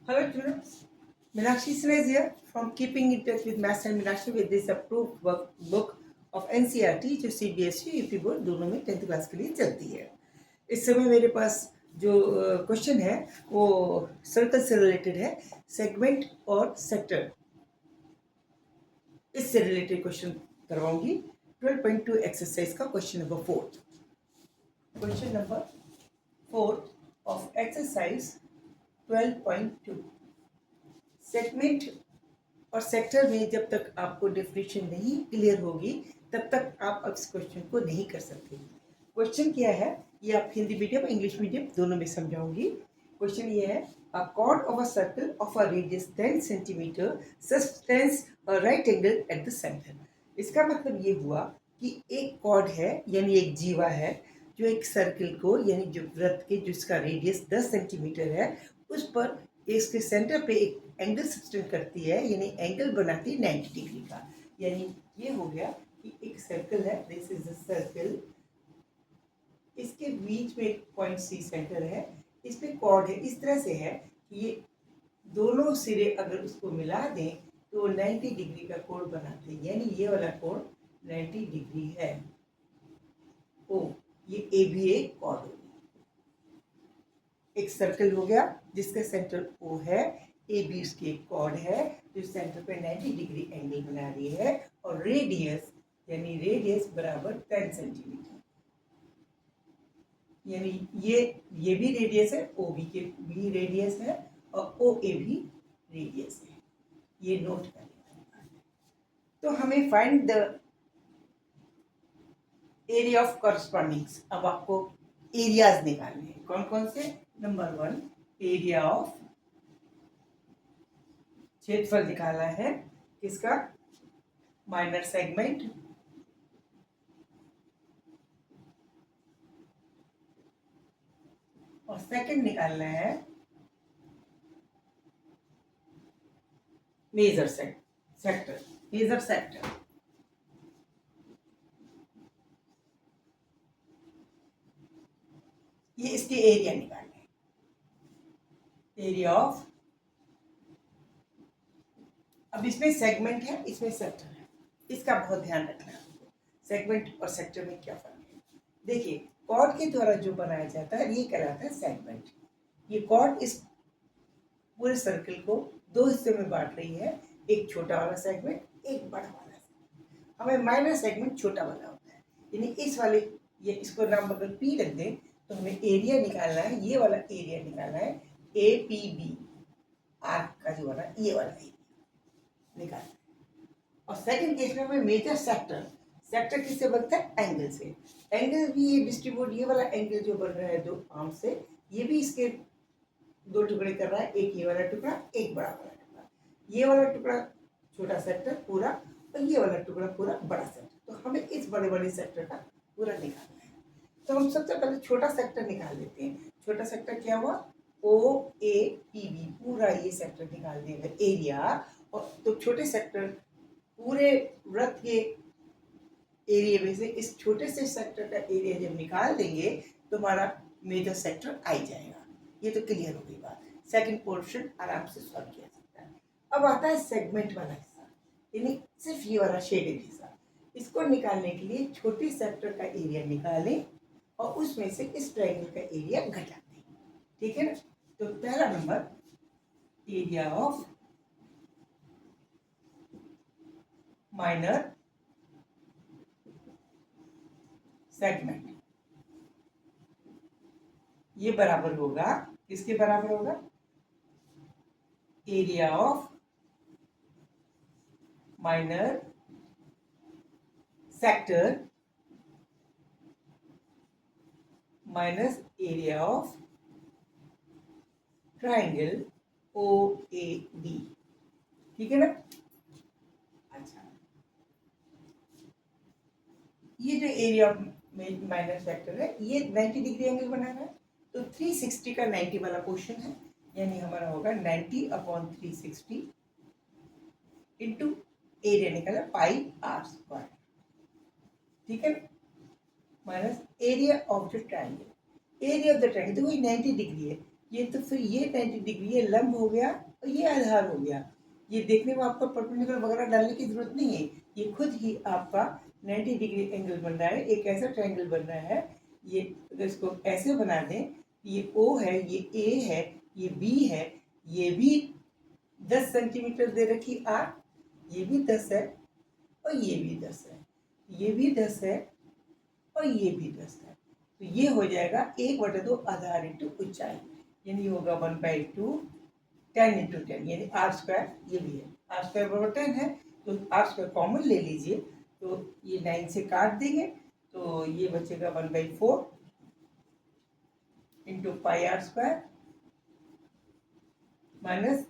Hello students, Meenakshi Sinha is here from Keeping in Touch with Maths and Meenakshi with this approved book of NCERT जो CBSE UP board दोनों में 10th class के लिए चलती है। इस समय मेरे पास जो क्वेश्चन है वो सर्कल से रिलेटेड है, सेगमेंट और सेक्टर, इससे रिलेटेड क्वेश्चन करवाऊंगी। 12.2 एक्सरसाइज का question number 4, question number 4 of exercise 12.2। Segment और सेक्टर में जब तक आपको डेफिनेशन नहीं क्लियर होगी तब तक आप इस क्वेश्चन को नहीं कर सकते। क्वेश्चन क्या है ये आप हिंदी मीडियम इंग्लिश मीडियम दोनों में समझाऊंगी। क्वेश्चन ये है, अ chord of a circle of a radius 10 centimeter sustains a right angle at the center। इसका मतलब ये हुआ कि एक कॉर्ड है यानी एक जीवा है जो एक सर्किल को यानी जो वृत्त के जिसका रेडियस 10 सेंटीमीटर है उस पर इसके सेंटर पे एक एंगल सब्सटेंड करती है यानी एंगल बनाती है 90 डिग्री का। यानी ये हो गया कि एक सर्कल है, दिस इज द सर्कल, इसके बीच में एक पॉइंट सी सेंटर है, इस पे कॉर्ड है, इस तरह से है कि ये दोनों सिरे अगर उसको मिला दें तो 90 डिग्री का कोण बनाते हैं, यानी ये वाला कोण 90 डिग्री है। ओ ये ए भी एक कॉर्ड हो गया, एक सर्कल हो गया जिसका सेंटर ओ है, ए बी उसकी एक कॉर्ड है जो सेंटर पे 90 डिग्री एंगल बना रही है और रेडियस यानी रेडियस बराबर 10 सेंटीमीटर, यानी ये भी रेडियस है, ओ बी के भी रेडियस है और ओ ए भी रेडियस है, ये नोट कर लेना। तो हमें फाइंड द एरिया ऑफ कॉरस्पॉन्डिंग्स, अब आपको एरियाज निकालने हैं। कौन कौन से? नंबर 1 एरिया ऑफ, क्षेत्रफल निकालना है किसका? माइनर सेगमेंट, और सेकंड निकालना है मेजर सेक्टर, मेजर सेक्टर। ये इसके एरिया निकालने हैं, एरिया ऑफ, अब इसमें सेगमेंट है इसमें सेक्टर है, इसका बहुत ध्यान रखना है आपको, सेगमेंट और सेक्टर में क्या फर्क है। देखिए कॉर्ड के द्वारा जो बनाया जाता है ये कहलाता है सेगमेंट। ये कॉर्ड इस पूरे सर्कल को दो हिस्से में बांट रही है, एक छोटा वाला सेगमेंट एक बड़ा वाला सेगमेंट। हमें माइनर सेगमेंट छोटा वाला होता है, यानी इस वाले, ये इसको नाम अगर पी रख दें तो हमें एरिया निकालना है, ये वाला एरिया निकालना है, ए पी बी आर्क का जो वाला ये वाला एरिया निकालना है। और सेकंड केस में हमें मेजर सेक्टर, सेक्टर किससे बनता है? एंगल से। एंगल भी ये डिस्ट्रीब्यूट, ये वाला एंगल जो बन रहा है दो आर्म से, ये भी इसके दो टुकड़े कर रहा है, एक ये वाला टुकड़ा एक बड़ा वाला टुकड़ा, ये वाला टुकड़ा छोटा सेक्टर पूरा और ये वाला टुकड़ा पूरा बड़ा सेक्टर। तो हमें इस बड़े बड़े सेक्टर का पूरा निकालना है। तो हम सबसे पहले छोटा सेक्टर निकाल लेते हैं। छोटा सेक्टर क्या हुआ? ओ ए पी बी, पूरा ये सेक्टर निकाल देंगे एरिया। और तो छोटे सेक्टर पूरे वृत्त के एरिया में से इस छोटे से सेक्टर का एरिया जब निकाल देंगे तो हमारा मेजर सेक्टर आ ही जाएगा। ये तो क्लियर हो गई बात। सेकंड पोर्शन आराम से सॉल्व किया सकता है। अब आता है सेगमेंट वाला हिस्सा, यानी सिर्फ ये वाला शेडेड हिस्सा। इसको निकालने के लिए छोटे सेक्टर का एरिया निकालें और उसमें से इस ट्रायंगल का एरिया घटा दें। ठीक है ना? तो पहला number area of minor segment, ये बराबर होगा किसके बराबर होगा? Area of minor sector minus area of triangle O A B. ठीक है ना? अच्छा, ये जो एरिया ऑफ माइनर सेक्टर है ये 90 डिग्री एंगल बना रहा है, तो 360 का 90 वाला पोर्शन है, यानी हमारा होगा 90/360 इंटू एरिया निकाला पाई आर स्क्वायर। ठीक है, minus area of the triangle, area of the triangle, देखो ये 90 डिग्री है, ये तो फिर ये 90 डिग्री, ये लंब हो गया और ये आधार हो गया। ये देखने में आपको परपेंडिकुलर वगैरह डालने की जरूरत नहीं है, ये खुद ही आपका 90 डिग्री एंगल बन रहा है, एक ऐसा ट्रायंगल बन रहा है। ये अगर इसको ऐसे बना दें, ये O है, ये A है, ये B है, ये भी 10 सेंटीमीटर दे रखी R, ये भी 10 है और ये भी 10 है, ये भी 10 है और ये भी 10 है। तो ये हो जाएगा 1/2 आधार इंटू ऊंचाई, यानी होगा 1/2 10 इंटू 10, यानी आर स्क्वायर। ये भी है आर स्क्वायर बराबर 10 है, तो आर स्क्वायर कॉमन ले लीजिए, तो ये 9 से काट देंगे, तो ये बचेगा 1/4 into pi R square minus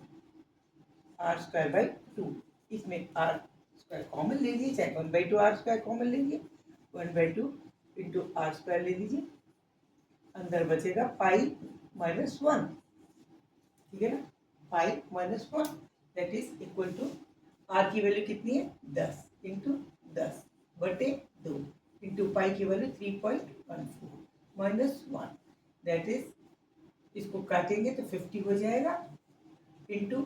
R square by 2। इसमें आर स्क्वायर कॉमन ले लीजिए, चाहे 1/2 आर स्क्वायर कॉमन ले लीजिए, 1/2 इंटू आर स्क्वायर ले लीजिए, अंदर बचेगा पाई माइनस 1, ठीक है ना, pi minus 1 that is equal to R की वैल्यू कितनी है 10 इंटू 10/2 इंटू पाई की वैल्यू 3.14 माइनस 1 दैट इज, इसको काटेंगे तो 50 हो जाएगा इंटू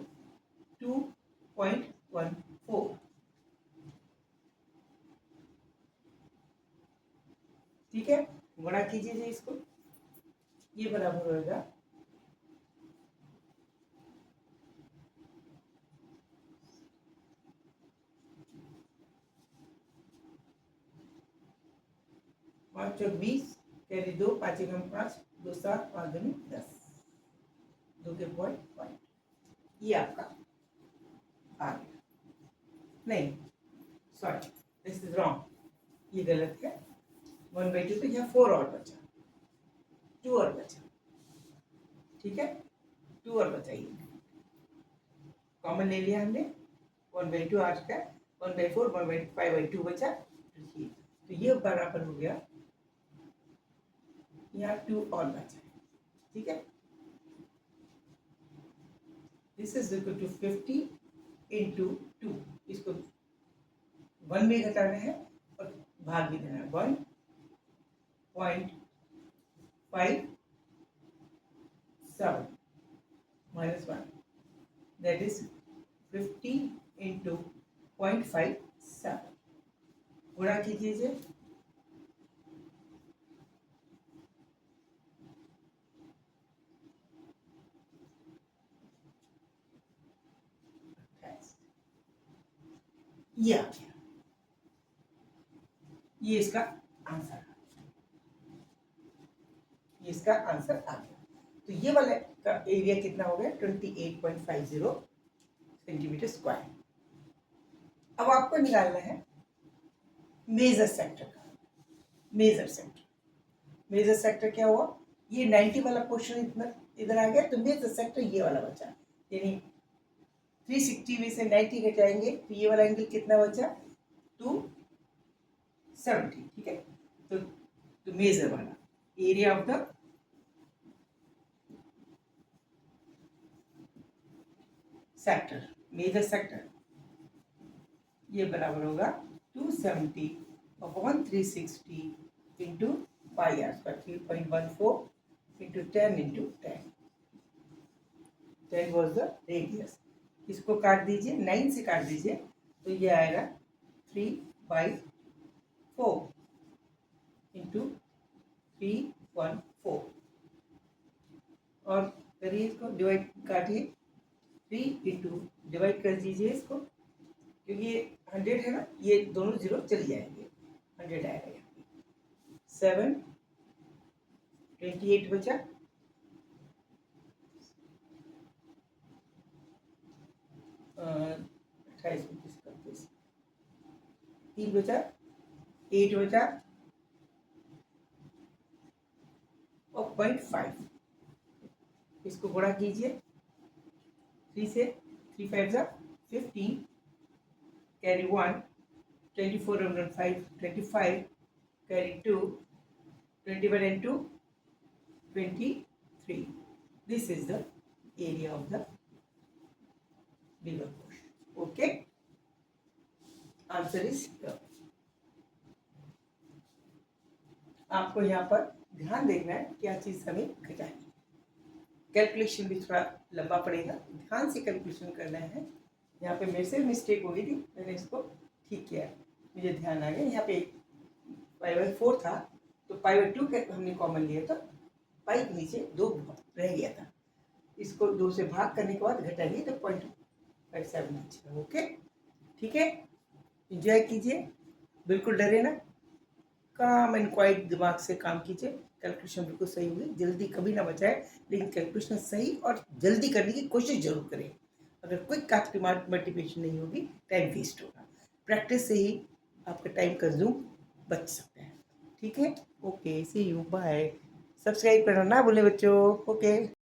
2.14, ठीक है। गुणा कीजिए इसको, ये बराबर होगा 5 और 20 कैरी 2, 5 एकम 5, 2 7, 5 दूनी 10, 2 के पॉइंट, ये आपका आ गया। नहीं सॉरी, दिस इज रॉन्ग, ये गलत है। 1/2 तो यहाँ 4 और बचा, 2 और बचा, ठीक है, 2 और बचा, ये कॉमन ले लिया हमने, 1/2 आर स्क्वायर, 1/4, 1/5/2 बचा, तो ये बराबर हो गया, यहाँ 2 और बचा, ठीक है। This is equal to 50 into 2, इसको 1 में घटाना है और भाग भी देना है, 1.57 माइनस 1 दैट इज 50 इंटू 0.57, गुणा कीजिए, ये आ गया, ये इसका आंसर, ये इसका आंसर आ गया। तो ये वाले का एरिया कितना हो गया 28.50 सेंटीमीटर स्क्वायर। अब आपको निकालना है मेजर सेक्टर का, मेजर सेक्टर, मेजर सेक्टर क्या हुआ, ये 90 वाला पोर्शन इतना इधर आ गया, तो मेजर सेक्टर ये वाला बचा, यानी 360 में से 90 घटाएंगे तो ये वाला एंगल कितना बचा 270, ठीक है। तो मेजर वाला area of the sector, major sector, ये बराबर होगा 270 upon 360 into pi R square, 3.14 into 10 into 10, 10 was the radius. इसको काट दीजिए, 9 से काट दीजिए, तो ये आएगा 3/4 इंटू 314, और करिए इसको डिवाइड, काटिए 3 इंटू डिवाइड कर दीजिए इसको, क्योंकि ये 100 है ना, ये दोनों जीरो चली जाएंगे, 100 आएगा, 7 28 बचा, 28 29 3 बचा, 8 बचा और 0.5, इसको गुणा कीजिए 3 से, 3 5 15 carry 1, 24 and 5 25 carry 2, 21 and 2 23. This is the area of the bigger portion. Okay, answer is here. आपको यहाँ पर ध्यान देखना है क्या चीज हमें घटानी है। कैलकुलेशन भी थोड़ा लंबा पड़ेगा, ध्यान से कैलकुलेशन करना है। यहाँ पे मेरे से मिस्टेक हो गई थी, मैंने इसको ठीक किया, मुझे ध्यान आ गया। यहाँ पे π/4 था तो π/2 के हमने कॉमन लिया था, पाई के नीचे 2 रह गया था, इसको 2 से भाग करने के बाद घटाइए तो 0.57 बचेगा। ओके, ठीक है, इंजॉय कीजिए, बिल्कुल डरे ना, काम एंड क्वाइट दिमाग से काम कीजिए। कैलकुलेशन बिल्कुल सही हुई, जल्दी कभी ना बचाए, लेकिन कैलकुलेशन सही और जल्दी करने की कोशिश जरूर करें। अगर क्विक आपकी मल्टीप्लिकेशन नहीं होगी, टाइम वेस्ट होगा। प्रैक्टिस से ही आपका टाइम कंज्यूम बच सकता है। ठीक है, okay, see you, bye. Subscribe करना ना भूलें बच्चों। ओके।